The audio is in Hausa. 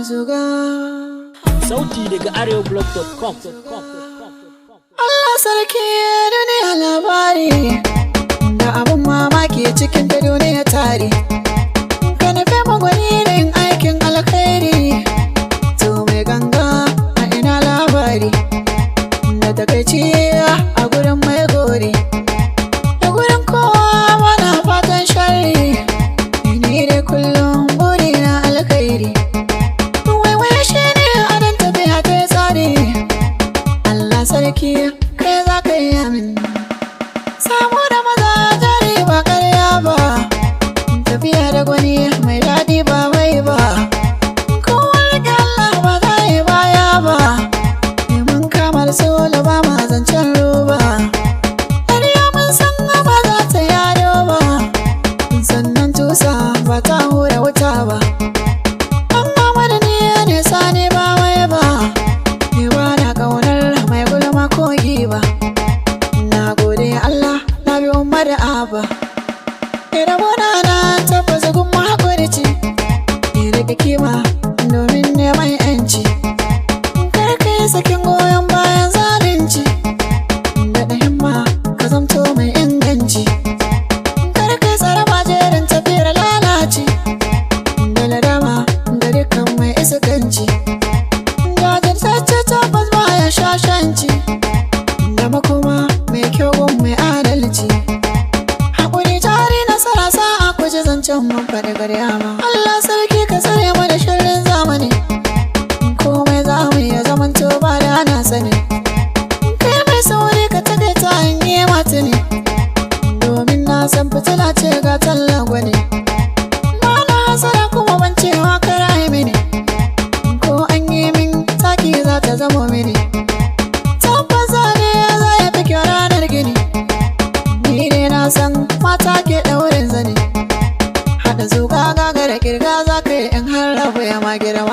zuga. Sauti daga arewablog.com. Allah sarki duniya labari, da abin mamaki cikin ta duniya tare. Ka nufi magwani da yin aikin alkhairi, to mai ganga a ina labari, da takaici a gurin mai gori, da gurin kowa mana fatan shari. Ni dai kullum buri na alkhairi, waiwai shi ne adon tafiya ta tsari. Allah sarki kai za ka yi min, samu da maza jari ba karya ba, tafiya da gwani mai daɗi ba mai ba. Kowar ga Allah ba za yi baya ba, mun kamar solo ba ma zancen roba. Ƙarya mun san ba za ta yado ba, sannan tusa ba ta hura wuta ba. An gama da ni ne sani ba wai ba, ni ba na ƙaunar mai gulma ko giba. Na gode Allah na bi umar da abba, rabona na tabbas gun mahaƙurici, ni rage kima domin neman yanci. Kar ka yi sakin goyon bayan zalunci, daɗa himma ka zamto mai inganci. Kar ka yi tsaraba jerin tafiyar lalaci, da ladama ga dukkan mai iskanci. Jajirtacce tabbas baya shashanci, da makoma mai kyau gun mai adalci. Haƙuri jari nasara sa'a kuji zancen mun faɗi ƙarya ma. Allah sarki ka tsare mu da shirin zamani, komai za mu iya zamanto ba da na sani. Kai mai sauri ka takaita in yi matuni, domin na san fitila ce ga tallan gwani. Ba na hasara kuma ban cewa kara yi mini, ko an yi min taki za ta zamo mini. Tabbas zane za ya fi kyau ranar gini, ni ne na san mata ke ɗaurin zane. Haɗa zuga gagara kirga za ka yi in har rabu ya ma girma.